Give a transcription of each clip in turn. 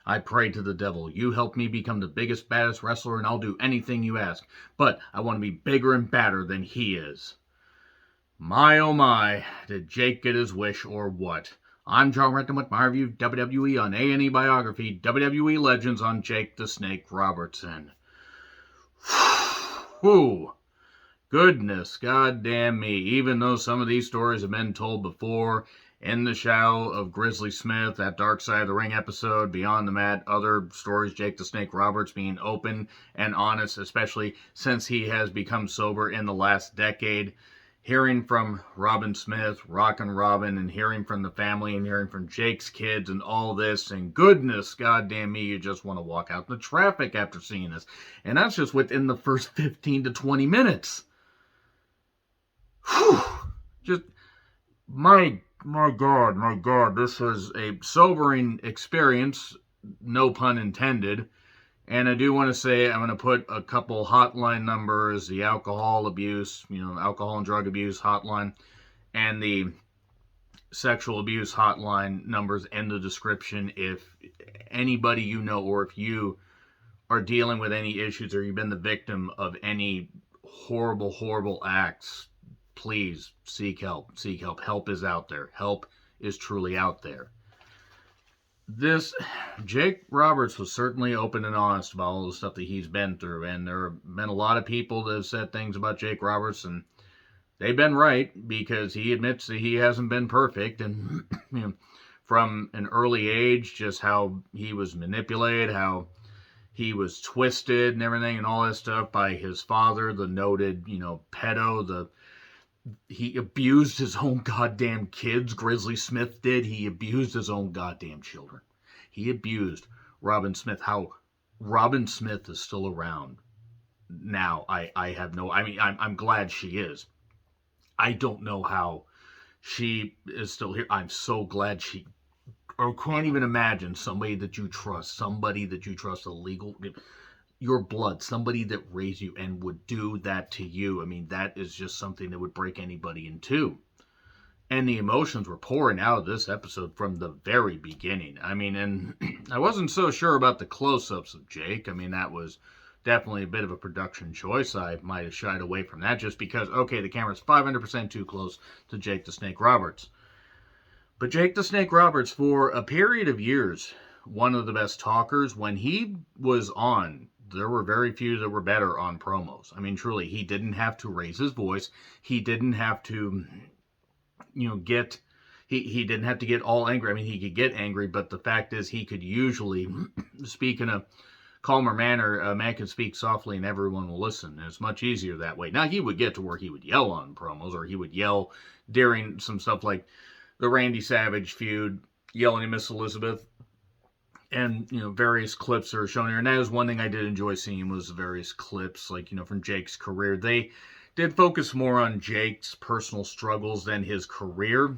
I pray to the devil, you help me become the biggest, baddest wrestler, and I'll do anything you ask. But I want to be bigger and badder than he is. My oh my, did Jake get his wish or what? I'm John Renton with my review of WWE on A&E Biography, WWE Legends on Jake the Snake Robertson. Whew. Goodness, goddamn me. Even though some of these stories have been told before, In the Shadow of Grizzly Smith, that Dark Side of the Ring episode, Beyond the Mat, other stories, Jake the Snake Roberts being open and honest, especially since he has become sober in the last decade. Hearing from Robin Smith, Rockin' Robin, and hearing from the family, and hearing from Jake's kids, and all this, and goodness, goddamn me, you just want to walk out in the traffic after seeing this. And that's just within the first 15 to 20 minutes. Whew. Just, my God, this was a sobering experience, no pun intended. And I do want to say I'm going to put a couple hotline numbers, the alcohol abuse, alcohol and drug abuse hotline, and the sexual abuse hotline numbers in the description. If anybody you know, or if you are dealing with any issues, or you've been the victim of any horrible acts, please seek help. Seek help. Help is out there. Help is truly out there. Jake Roberts was certainly open and honest about all the stuff that he's been through, and there have been a lot of people that have said things about Jake Roberts, and they've been right, because he admits that he hasn't been perfect, and from an early age, just how he was manipulated, how he was twisted and everything, and all that stuff by his father, the noted, pedo. He abused his own goddamn kids. Grizzly Smith did. He abused his own goddamn children. He abused Robin Smith. How Robin Smith is still around now, I have no... I'm glad she is. I don't know how she is still here. I'm so glad she... Or can't even imagine somebody that you trust, a legal... your blood, somebody that raised you and would do that to you. That is just something that would break anybody in two. And the emotions were pouring out of this episode from the very beginning. And I wasn't so sure about the close-ups of Jake. That was definitely a bit of a production choice. I might have shied away from that just because, okay, the camera's 500% too close to Jake the Snake Roberts. But Jake the Snake Roberts, for a period of years, one of the best talkers. When he was on, there were very few that were better on promos. Truly, he didn't have to raise his voice. He didn't have to, he didn't have to get all angry. He could get angry, but the fact is he could usually speak in a calmer manner. A man can speak softly and everyone will listen. And it's much easier that way. Now, he would get to where he would yell on promos, or he would yell during some stuff like the Randy Savage feud, yelling at Miss Elizabeth. And, various clips are shown here. And that was one thing I did enjoy seeing, was various clips, from Jake's career. They did focus more on Jake's personal struggles than his career,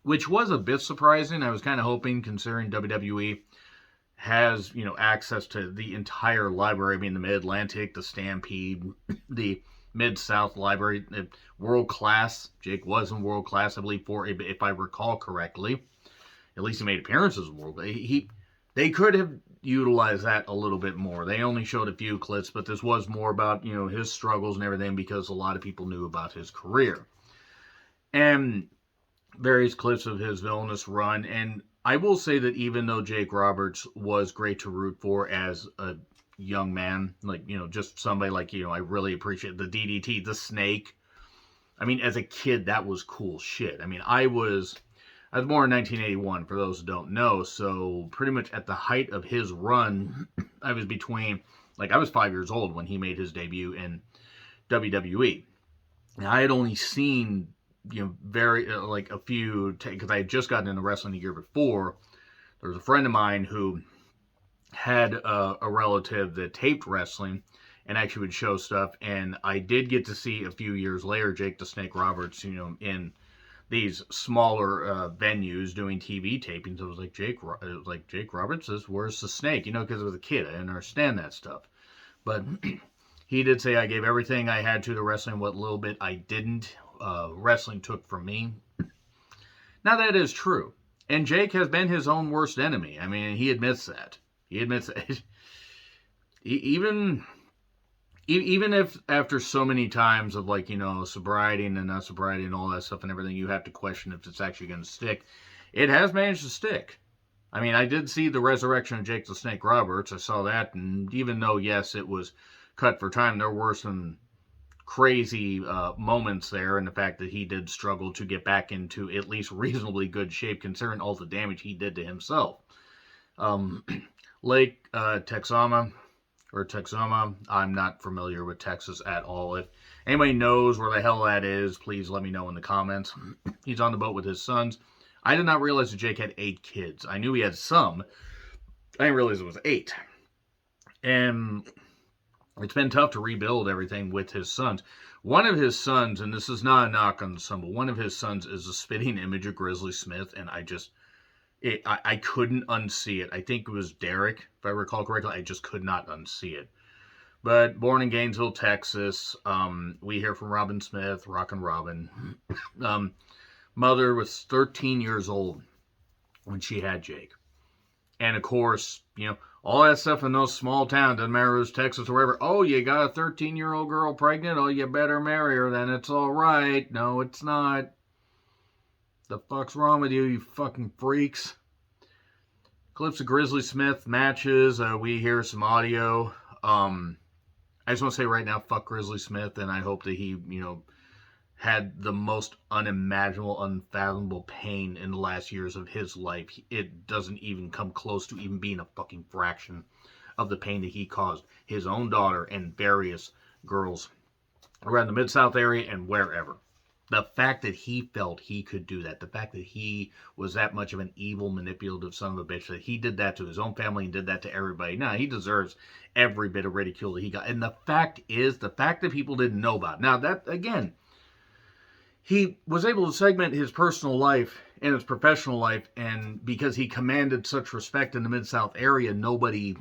which was a bit surprising. I was kind of hoping, considering WWE has, access to the entire library. The Mid-Atlantic, the Stampede, the Mid-South library, world class. Jake was in world class, I believe, if I recall correctly. At least he made appearances in world. They could have utilized that a little bit more. They only showed a few clips, but this was more about, his struggles and everything, because a lot of people knew about his career. And various clips of his villainous run. And I will say that even though Jake Roberts was great to root for as a young man, just somebody I really appreciate the DDT, the snake. As a kid, that was cool shit. I was born in 1981, for those who don't know, so pretty much at the height of his run, I was I was 5 years old when he made his debut in WWE. And I had only seen, a few, because I had just gotten into wrestling the year before. There was a friend of mine who had a relative that taped wrestling and actually would show stuff, and I did get to see a few years later Jake the Snake Roberts, in these smaller venues doing TV tapings. It was like Jake Roberts says, "Where's the snake?" Because I was a kid, I didn't understand that stuff. But he did say I gave everything I had to the wrestling. What little bit I didn't, wrestling took from me. Now that is true, And Jake has been his own worst enemy. I mean, he admits that. He admits that. even even if after so many times of, like, sobriety and not sobriety and all that stuff and everything, you have to question if it's actually going to stick. It has managed to stick. I mean, I did see the resurrection of Jake the Snake Roberts. I saw that, and even though, yes, it was cut for time, there were some crazy moments there, and the fact that he did struggle to get back into at least reasonably good shape, considering all the damage he did to himself. Lake Texoma, or Texoma, I'm not familiar with Texas at all. If anybody knows where the hell that is, please let me know in the comments. He's on the boat with his sons. I did not realize that Jake had 8 kids. I knew he had some. I didn't realize it was 8. And it's been tough to rebuild everything with his sons. One of his sons, and this is not a knock on the son, but one of his sons is a spitting image of Grizzly Smith, and I couldn't unsee it. I think it was Derek, if I recall correctly. I just could not unsee it. But born in Gainesville, Texas. We hear from Robin Smith, Rockin' Robin. Mother was 13 years old when she had Jake. And of course, all that stuff in those small towns, doesn't matter if it's Texas or wherever. Oh, you got a 13-year-old girl pregnant? Oh, you better marry her, then it's all right. No, it's not. The fuck's wrong with you, you fucking freaks? Clips of Grizzly Smith matches. We hear some audio. I just want to say right now, fuck Grizzly Smith, and I hope that he, had the most unimaginable, unfathomable pain in the last years of his life. It doesn't even come close to even being a fucking fraction of the pain that he caused his own daughter and various girls around the Mid-South area and wherever. The fact that he felt he could do that, the fact that he was that much of an evil, manipulative son of a bitch, that he did that to his own family and did that to everybody. Now, he deserves every bit of ridicule that he got. And the fact that people didn't know about. Now, that, again, he was able to segment his personal life and his professional life, and because he commanded such respect in the Mid-South area, nobody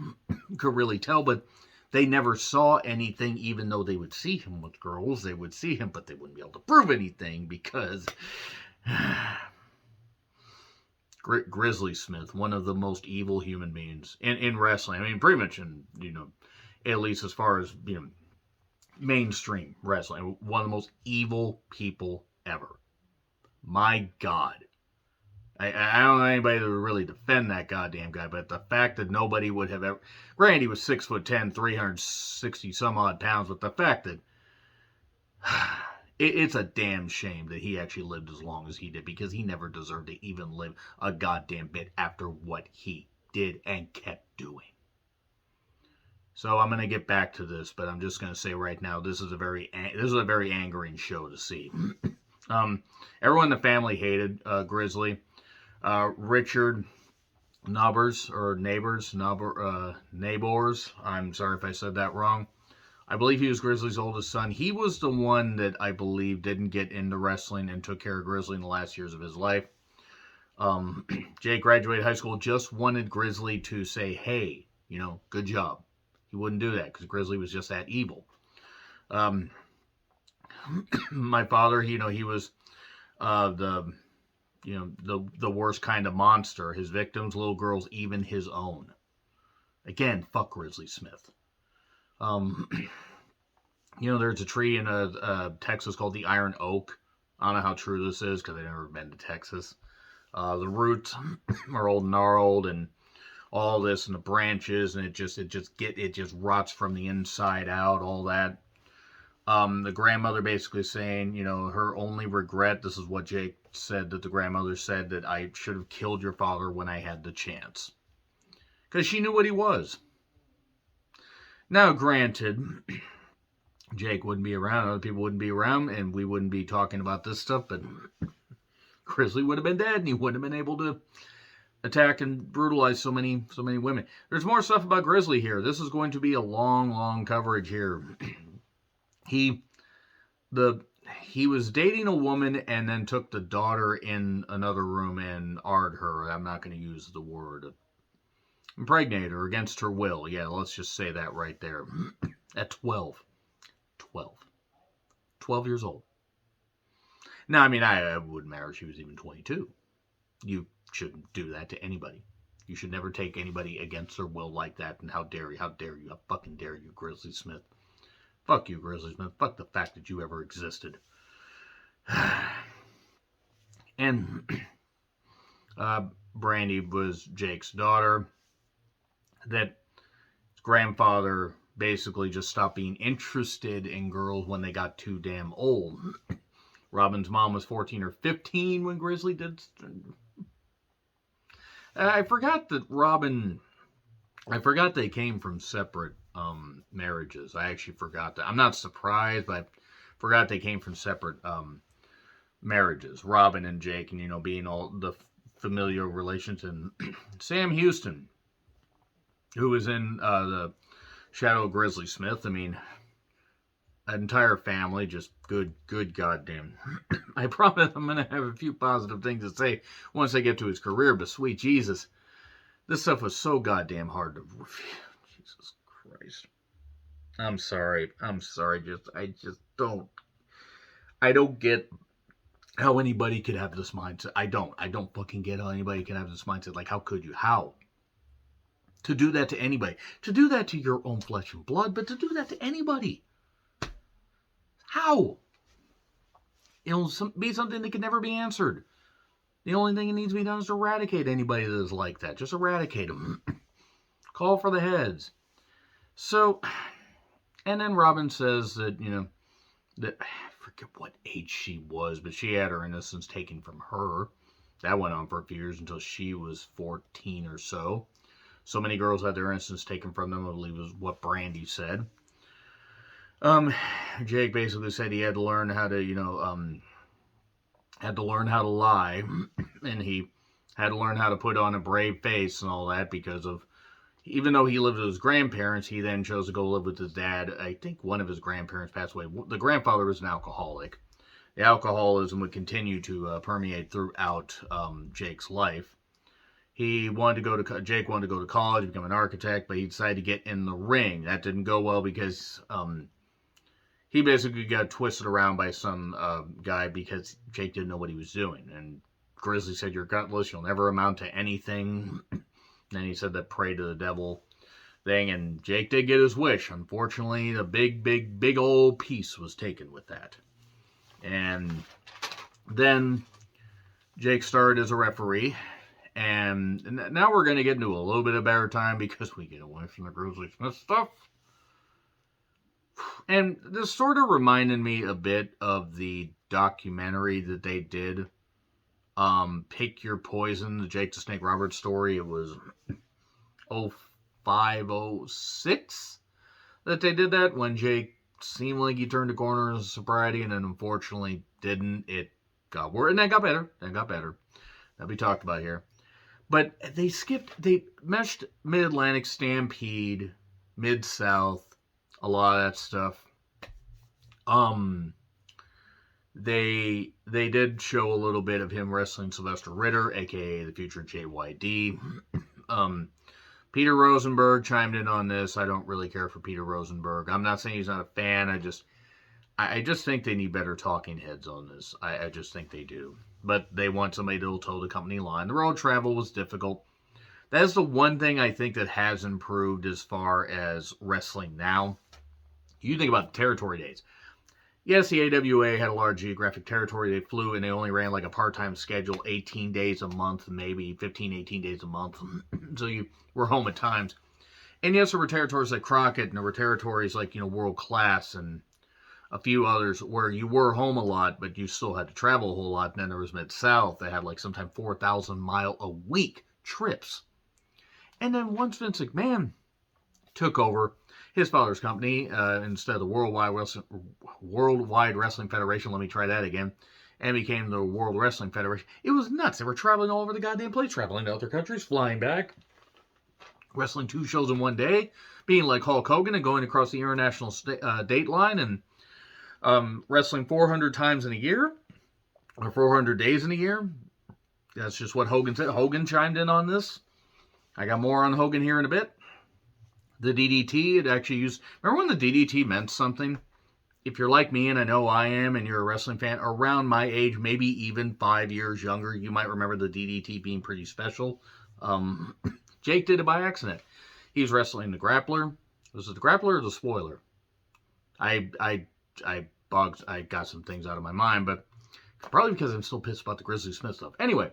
could really tell, but they never saw anything, even though they would see him with girls. They would see him, but they wouldn't be able to prove anything because Grizzly Smith, one of the most evil human beings in wrestling. I mean, pretty much in, at least as far as, mainstream wrestling. One of the most evil people ever. My God. I don't know anybody that would really defend that goddamn guy, but the fact that nobody would have ever... Granted, he was 6'10", 360 some odd pounds, but the fact that... It's a damn shame that he actually lived as long as he did, because he never deserved to even live a goddamn bit after what he did and kept doing. So I'm going to get back to this, but I'm just going to say right now, this is a very angering show to see. Everyone in the family hated Grizzly. Richard Nabors, I'm sorry if I said that wrong. I believe he was Grizzly's oldest son. He was the one that I believe didn't get into wrestling and took care of Grizzly in the last years of his life. Jake graduated high school, just wanted Grizzly to say, hey, good job. He wouldn't do that because Grizzly was just that evil. My father, he was the worst kind of monster. His victims, little girls, even his own. Again, fuck Grizzly Smith. There's a tree in Texas called the Iron Oak. I don't know how true this is because I've never been to Texas. The roots are old and gnarled and all this, and the branches, and it just rots from the inside out, all that. The grandmother basically saying, her only regret, this is what Jake said, that the grandmother said, that I should have killed your father when I had the chance. Because she knew what he was. Now, granted, Jake wouldn't be around, other people wouldn't be around, and we wouldn't be talking about this stuff, but Grizzly would have been dead, and he wouldn't have been able to attack and brutalize so many women. There's more stuff about Grizzly here. This is going to be a long coverage here. He was dating a woman and then took the daughter in another room and AR'd her. I'm not going to use the word. Impregnate her against her will. Yeah, let's just say that right there. At 12 years old. Now, I mean, I wouldn't matter if she was even 22. You shouldn't do that to anybody. You should never take anybody against their will like that. And how dare you? How fucking dare you, Grizzly Smith? Fuck you, Grizzly Smith. Fuck the fact that you ever existed. And Brandy was Jake's daughter. That his grandfather basically just stopped being interested in girls when they got too damn old. Robin's mom was 14 or 15 when Grizzly did. I forgot that they came from separate marriages. I actually forgot that. I'm not surprised, but I forgot they came from separate marriages. Robin and Jake, and being all the familial relations. And Sam Houston, who was in the Shadow of Grizzly Smith. I mean, an entire family, just good goddamn. I promise I'm going to have a few positive things to say once I get to his career, but sweet Jesus, this stuff was so goddamn hard to review. Jesus Christ. I'm sorry. I don't get how anybody could have this mindset. I don't fucking get how anybody can have this mindset. Like, how could you? How? To do that to anybody. To do that to your own flesh and blood, but to do that to anybody. How? It'll be something that can never be answered. The only thing that needs to be done is to eradicate anybody that is like that. Just eradicate them. Call for the heads. So, and then Robin says that, that I forget what age she was, but she had her innocence taken from her. That went on for a few years until she was 14 or so. So many girls had their innocence taken from them, I believe was what Brandy said. Jake basically said he had to learn how to, lie, and he had to learn how to put on a brave face and all that because of, even though he lived with his grandparents, he then chose to go live with his dad. I think one of his grandparents passed away. The grandfather was an alcoholic. The alcoholism would continue to permeate throughout Jake's life. Jake wanted to go to college, become an architect, but he decided to get in the ring. That didn't go well because he basically got twisted around by some guy because Jake didn't know what he was doing. And Grizzly said, "You're gutless, you'll never amount to anything." Then he said that pray to the devil thing, and Jake did get his wish. Unfortunately, the big old piece was taken with that. And then Jake started as a referee. And now we're going to get into a little bit of better time because we get away from the Grizzly Smith stuff. And this sort of reminded me a bit of the documentary that they did, Pick Your Poison, the Jake the Snake Roberts story. It was 0506 that they did that, when Jake seemed like he turned a corner in sobriety, and then unfortunately didn't. It got worse, and then got better. That'll be talked about here. But they meshed Mid-Atlantic, Stampede, Mid-South, a lot of that stuff. They did show a little bit of him wrestling Sylvester Ritter, aka the future JYD. Peter Rosenberg chimed in on this. I don't really care for Peter Rosenberg. I'm not saying he's not a fan. I just think they need better talking heads on this. I just think they do. But they want somebody that'll toe the company line. The road travel was difficult. That is the one thing I think that has improved as far as wrestling now. You think about the territory days. Yes, the AWA had a large geographic territory. They flew and they only ran like a part-time schedule, 18 days a month, maybe 15, 18 days a month. So you were home at times. And yes, there were territories like Crockett, and there were territories like, World Class and a few others where you were home a lot, but you still had to travel a whole lot. And then there was Mid-South. They had like sometimes 4,000-mile-a-week trips. And then once Vince McMahon took over his father's company, instead of the Worldwide Wrestling Federation, let me try that again, and became the World Wrestling Federation, it was nuts. They were traveling all over the goddamn place, traveling to other countries, flying back, wrestling 2 shows in one day, being like Hulk Hogan and going across the international date line, and wrestling 400 times in a year, or 400 days in a year. That's just what Hogan said. Hogan chimed in on this. I got more on Hogan here in a bit. The DDT, it actually used... Remember when the DDT meant something? if you're like me, and I know I am, and you're a wrestling fan, around my age, maybe even 5 years younger, you might remember the DDT being pretty special. Um, Jake did it by accident. He was wrestling the grappler. Was it the grappler or the spoiler? I got some things out of my mind, but probably because I'm still pissed about the Grizzly Smith stuff. Anyway,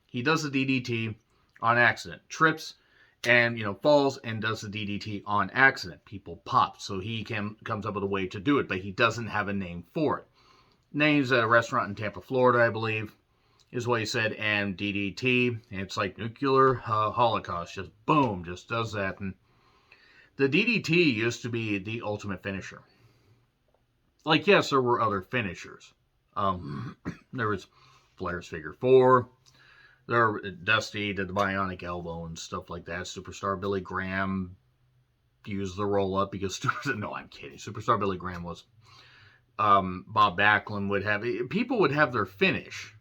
he does the DDT on accident, trips, and falls and does the DDT on accident. People pop, so he comes up with a way to do it, but he doesn't have a name for it. Name's a restaurant in Tampa, Florida, I believe, is what he said, and DDT. And it's like nuclear holocaust, just boom, just does that. And the DDT used to be the ultimate finisher. Like, yes, there were other finishers. There was Flair's Figure 4. Dusty did the Bionic Elbow and stuff like that. Superstar Billy Graham used the roll-up because... No, I'm kidding. Superstar Billy Graham was... Bob Backlund would have... People would have their finish.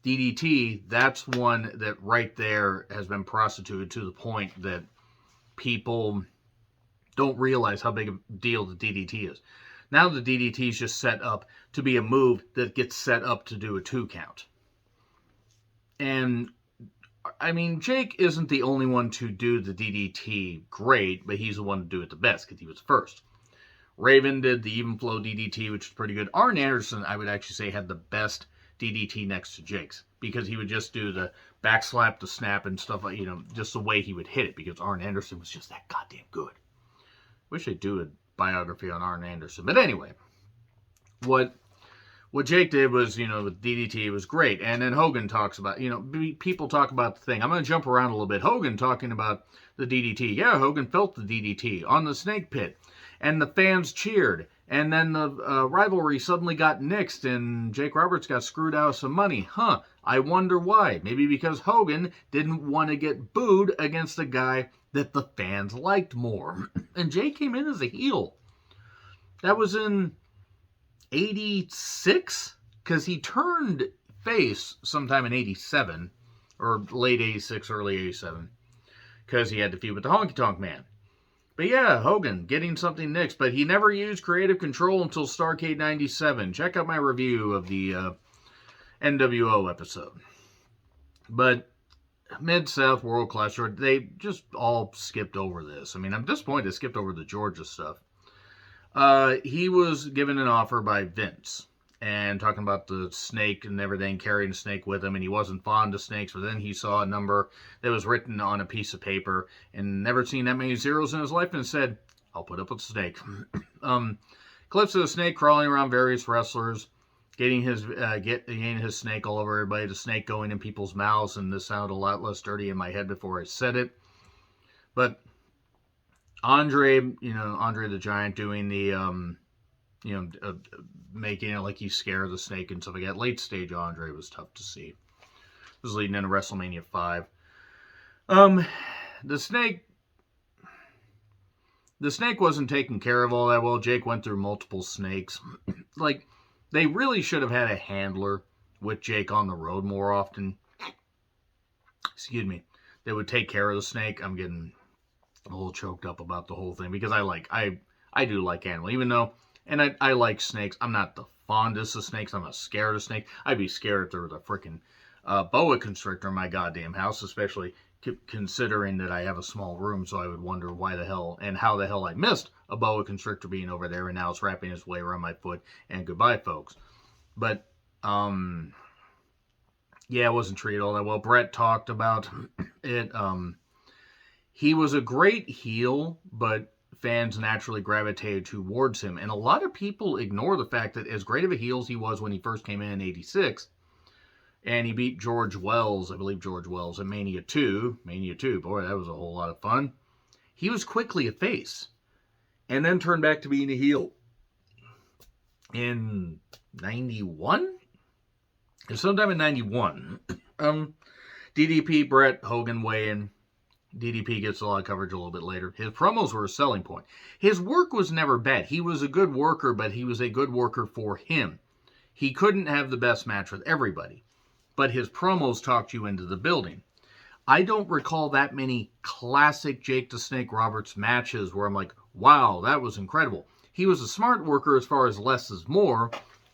DDT, that's one that right there has been prostituted to the point that people don't realize how big a deal the DDT is. Now the DDT is just set up to be a move that gets set up to do a 2 count. And, I mean, Jake isn't the only one to do the DDT great, but he's the one to do it the best because he was first. Raven did the even flow DDT, which is pretty good. Arn Anderson, I would actually say, had the best DDT next to Jake's because he would just do the back slap, the snap, and stuff like, just the way he would hit it because Arn Anderson was just that goddamn good. Wish they'd do a biography on Arn Anderson. But anyway, what Jake did was, with DDT, was great. And then Hogan talks about, people talk about the thing. I'm going to jump around a little bit. Hogan talking about the DDT. Yeah, Hogan felt the DDT on the snake pit. And the fans cheered. And then the rivalry suddenly got nixed and Jake Roberts got screwed out of some money. I wonder why. Maybe because Hogan didn't want to get booed against a guy that the fans liked more. And Jake came in as a heel. That was in 86? Because he turned face sometime in 87. Or late 86, early 87. Because he had to feud with the Honky Tonk Man. But yeah, Hogan getting something next, but he never used creative control until Starrcade 97. Check out my review of the NWO episode. But Mid-South World Class, they just all skipped over this. I mean, I'm disappointed they skipped over the Georgia stuff. He was given an offer by Vince and talking about the snake and everything, carrying a snake with him, and he wasn't fond of snakes, but then he saw a number that was written on a piece of paper and never seen that many zeros in his life and said, I'll put up with the snake. Clips of the snake crawling around various wrestlers, getting his snake all over everybody, the snake going in people's mouths, and this sounded a lot less dirty in my head before I said it. But Andre the Giant doing the, making it like he's scared of the snake and stuff like that. Late stage Andre was tough to see. It was leading into WrestleMania 5. The snake wasn't taken care of all that well. Jake went through multiple snakes. Like, they really should have had a handler with Jake on the road more often. Excuse me. They would take care of the snake. I'm getting a little choked up about the whole thing because I do like animals, even though, and I like snakes. I'm not the fondest of snakes. I'm not scared of snakes. I'd be scared if there was a freaking boa constrictor in my goddamn house, especially considering that I have a small room, so I would wonder why the hell and how the hell I missed a boa constrictor being over there, and now it's wrapping its way around my foot, and goodbye, folks. But, yeah, it wasn't treated all that well. Brett talked about it. He was a great heel, but fans naturally gravitated towards him. And a lot of people ignore the fact that as great of a heel as he was when he first came in 86, and he beat George Wells, I believe George Wells, at Mania 2. Mania 2, boy, that was a whole lot of fun. He was quickly a face, and then turned back to being a heel in 91? Sometime in 91. DDP, Brett, Hogan weigh in. DDP gets a lot of coverage a little bit later. His promos were a selling point. His work was never bad. He was a good worker, but he was a good worker for him. He couldn't have the best match with everybody, but his promos talked you into the building. I don't recall that many classic Jake the Snake Roberts matches where I'm like, wow, that was incredible. he was a smart worker as far as less is more,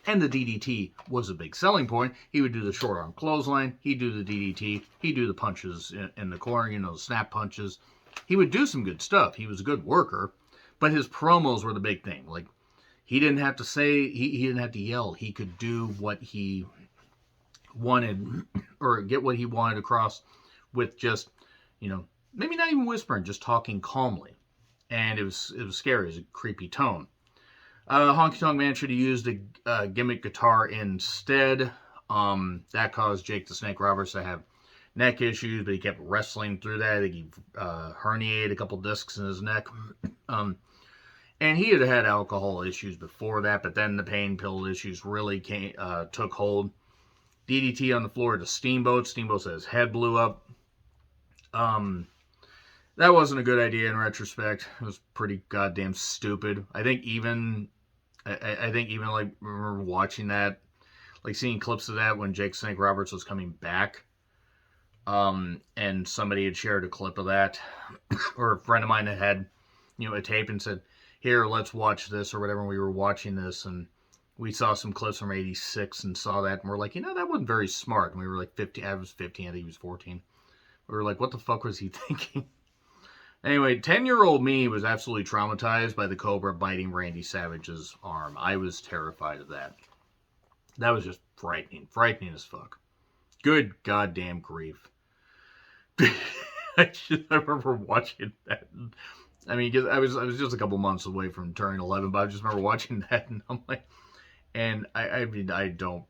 and the DDT was a big selling point. He would do the short arm clothesline, he'd do the DDT, he'd do the punches in the corner, the snap punches. He would do some good stuff. He was a good worker, but his promos were the big thing. Like, he didn't have to say, he didn't have to yell. He could do what he wanted, or get what he wanted across with just, maybe not even whispering, just talking calmly. And it was scary. It was a creepy tone. Honky Tonk Man should have used a gimmick guitar instead. That caused Jake the Snake Roberts to have neck issues, but he kept wrestling through that. I think he herniated a couple discs in his neck. And he had alcohol issues before that, but then the pain pill issues really took hold. DDT on the floor to Steamboat. Steamboat said his head blew up. That wasn't a good idea in retrospect. It was pretty goddamn stupid. I think even like, remember watching that, like seeing clips of that when Jake Snake Roberts was coming back. And somebody had shared a clip of that, or a friend of mine that had, a tape and said, here, let's watch this or whatever. And we were watching this and we saw some clips from 86 and saw that. And we're like, that wasn't very smart. And we were like 15, I was 15, I think he was 14. We were like, what the fuck was he thinking? Anyway, 10-year-old me was absolutely traumatized by the Cobra biting Randy Savage's arm. I was terrified of that. That was just frightening as fuck. Good goddamn grief. I remember watching that. I mean, I was just a couple months away from turning 11, but I just remember watching that, and I'm like, and I don't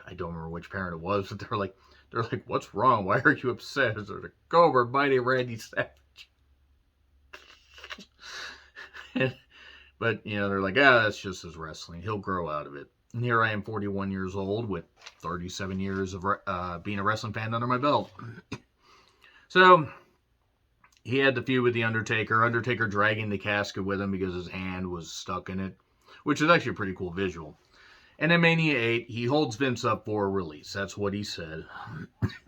remember which parent it was, but they're like, what's wrong? Why are you upset? Is there a Cobra biting Randy Savage? But, they're like, that's just his wrestling. He'll grow out of it. And here I am, 41 years old, with 37 years of being a wrestling fan under my belt. So, he had the feud with The Undertaker. Undertaker dragging the casket with him because his hand was stuck in it, which is actually a pretty cool visual. And in Mania 8, he holds Vince up for a release. That's what he said.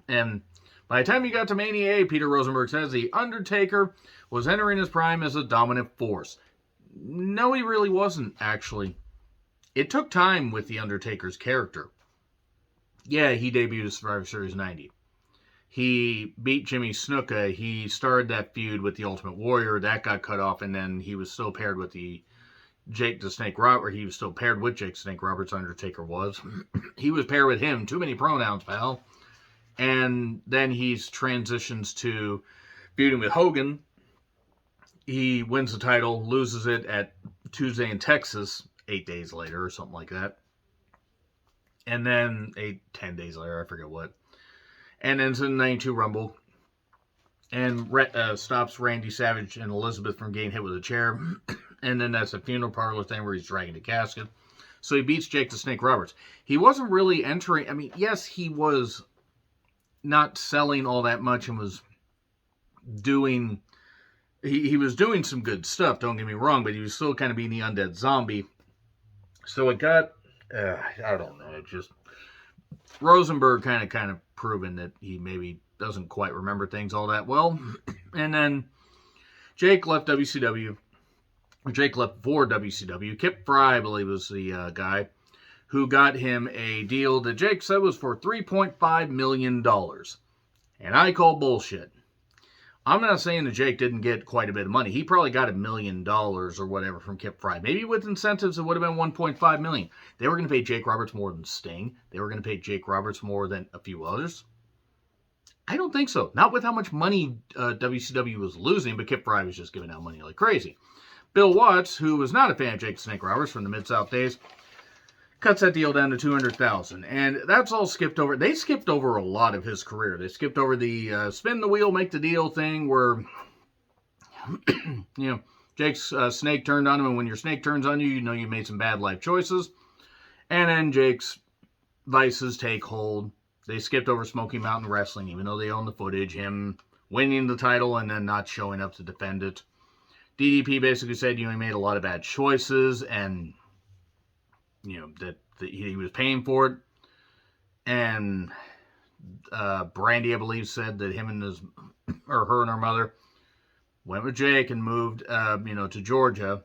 And by the time he got to Mania 8, Peter Rosenberg says The Undertaker was entering his prime as a dominant force. No, he really wasn't, actually. It took time with The Undertaker's character. Yeah, he debuted at Survivor Series 90. He beat Jimmy Snuka. He started that feud with the Ultimate Warrior. That got cut off, and then he was still paired with Jake the Snake Roberts. He was still paired with Jake Snake Roberts. Undertaker was. He was paired with him. Too many pronouns, pal. And then he transitions to feuding with Hogan. He wins the title, loses it at Tuesday in Texas 8 days later or something like that. And then 10 days later, I forget what. And ends in the 92 Rumble. And stops Randy Savage and Elizabeth from getting hit with a chair. And then that's a funeral parlor thing where he's dragging the casket. So he beats Jake the Snake Roberts. He wasn't really entering. I mean, yes, he was not selling all that much and was doing... He was doing some good stuff, don't get me wrong, but he was still kind of being the undead zombie. So it got... I don't know. It just... Rosenberg kind of proven that he maybe doesn't quite remember things all that well. And then Jake left WCW. Jake left for WCW. Kip Fry, I believe, was the guy who got him a deal that Jake said was for $3.5 million. And I call bullshit. I'm not saying that Jake didn't get quite a bit of money. He probably got $1 million or whatever from Kip Fry. Maybe with incentives, it would have been $1.5 million. They were going to pay Jake Roberts more than Sting. They were going to pay Jake Roberts more than a few others. I don't think so. Not with how much money WCW was losing, but Kip Fry was just giving out money like crazy. Bill Watts, who was not a fan of Jake the Snake Roberts from the Mid-South days, cuts that deal down to $200,000. And that's all skipped over. They skipped over a lot of his career. They skipped over the spin the wheel, make the deal thing where, Jake's snake turned on him. And when your snake turns on you, you know you made some bad life choices. And then Jake's vices take hold. They skipped over Smoky Mountain Wrestling, even though they own the footage. Him winning the title and then not showing up to defend it. DDP basically said, he made a lot of bad choices and... that he was paying for it. And Brandy, I believe, said that him and her and her mother went with Jake and moved, to Georgia.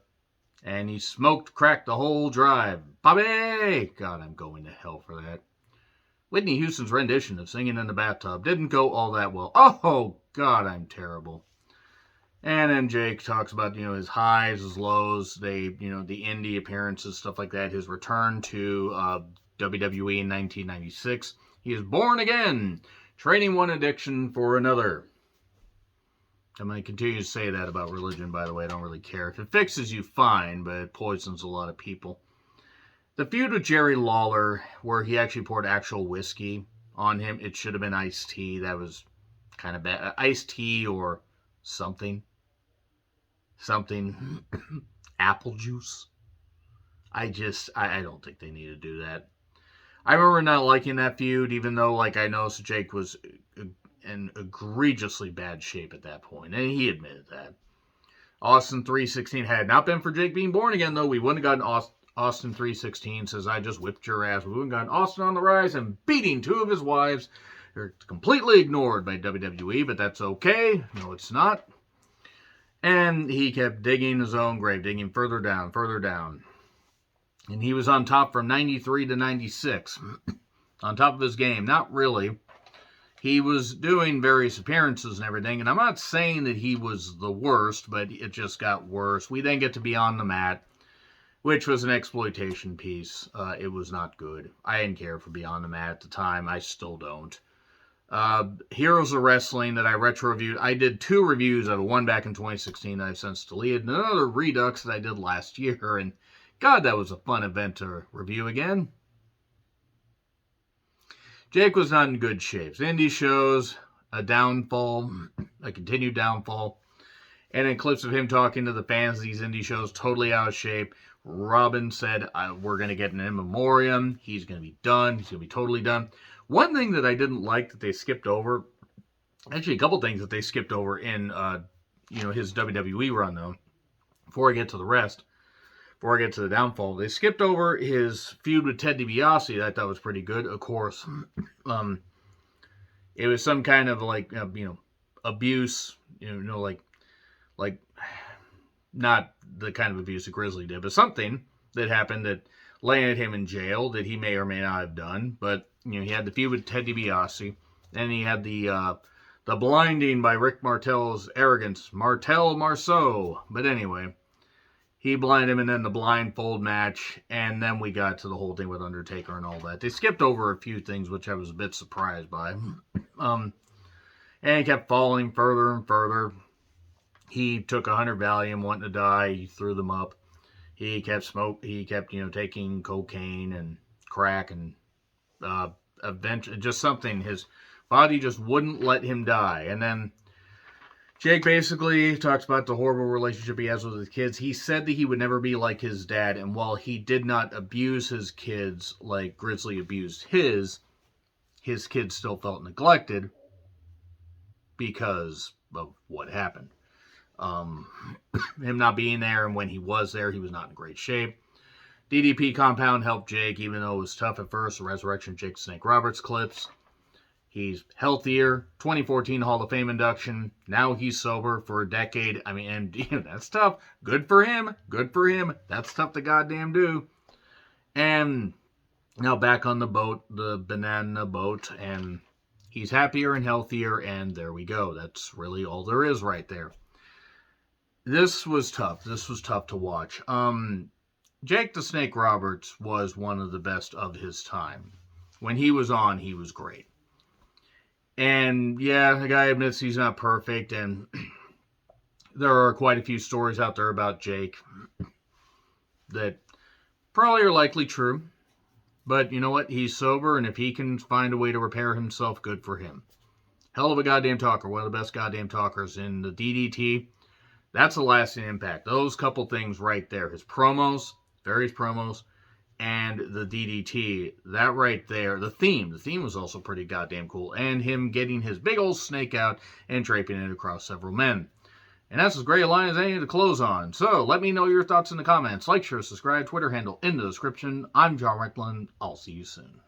And he smoked crack the whole drive. Bobby! God, I'm going to hell for that. Whitney Houston's rendition of Singing in the Bathtub didn't go all that well. Oh, God, I'm terrible. And then Jake talks about, his highs, his lows, the indie appearances, stuff like that. His return to WWE in 1996. He is born again, trading one addiction for another. I'm going to continue to say that about religion, by the way. I don't really care. If it fixes you, fine, but it poisons a lot of people. The feud with Jerry Lawler, where he actually poured actual whiskey on him, it should have been iced tea. That was kind of bad. Iced tea or something. Apple juice. I don't think they need to do that. I remember not liking that feud, even though, I noticed Jake was in egregiously bad shape at that point, and he admitted that. Austin 316 had not been for Jake being born again, though, we wouldn't have gotten Austin 316. Says, I just whipped your ass. We wouldn't have gotten Austin on the rise and beating two of his wives. They're completely ignored by WWE, but that's okay. No, it's not. And he kept digging his own grave, digging further down, further down. And he was on top from 93 to 96. On top of his game. Not really. He was doing various appearances and everything, and I'm not saying that he was the worst, but it just got worse. We then get to Beyond the Mat, which was an exploitation piece. It was not good. I didn't care for Beyond the Mat at the time. I still don't. Heroes of Wrestling that I retro-reviewed. I did 2 reviews out of one back in 2016 that I've since deleted, and another Redux that I did last year, and God, that was a fun event to review again. Jake was not in good shape. Indie shows, a downfall, a continued downfall, and then clips of him talking to the fans of these indie shows, totally out of shape. Robin said, we're going to get an in memoriam. He's going to be done. He's going to be totally done. One thing that I didn't like that they skipped over, actually a couple things that they skipped over in his WWE run, though, before I get to the rest, before I get to the downfall, they skipped over his feud with Ted DiBiase that I thought was pretty good. Of course, it was some kind of abuse, like not the kind of abuse that Grizzly did, but something that happened that landed him in jail that he may or may not have done. But he had the feud with Ted DiBiase, and he had the blinding by Rick Martel's arrogance, Martel Marceau. But anyway, he blinded him, and then the blindfold match, and then we got to the whole thing with Undertaker and all that. They skipped over a few things, which I was a bit surprised by. And he kept falling further and further. He took 100 Valium, wanting to die. He threw them up. He kept taking cocaine and crack and eventually just something. His body just wouldn't let him die. And then Jake basically talks about the horrible relationship he has with his kids. He said that he would never be like his dad, and while he did not abuse his kids like Grizzly abused his kids still felt neglected because of what happened. Him not being there, and when he was there, he was not in great shape. DDP Compound helped Jake, even though it was tough at first. The Resurrection Jake Snake Roberts clips. He's healthier. 2014 Hall of Fame induction. Now he's sober for a decade. I mean, and that's tough. Good for him. Good for him. That's tough to goddamn do. And now back on the boat, the banana boat, and he's happier and healthier, and there we go. That's really all there is right there. This was tough. This was tough to watch. Jake the Snake Roberts was one of the best of his time. When he was on, he was great. And yeah, the guy admits he's not perfect, and there are quite a few stories out there about Jake that probably are likely true. But you know what? He's sober, and if he can find a way to repair himself, good for him. Hell of a goddamn talker. One of the best goddamn talkers in the DDT. That's a lasting impact. Those couple things right there. His promos, various promos, and the DDT. That right there. The theme. The theme was also pretty goddamn cool. And him getting his big old snake out and draping it across several men. And that's as great a line as any to close on. So, let me know your thoughts in the comments. Like, share, subscribe, Twitter handle in the description. I'm John Recklin. I'll see you soon.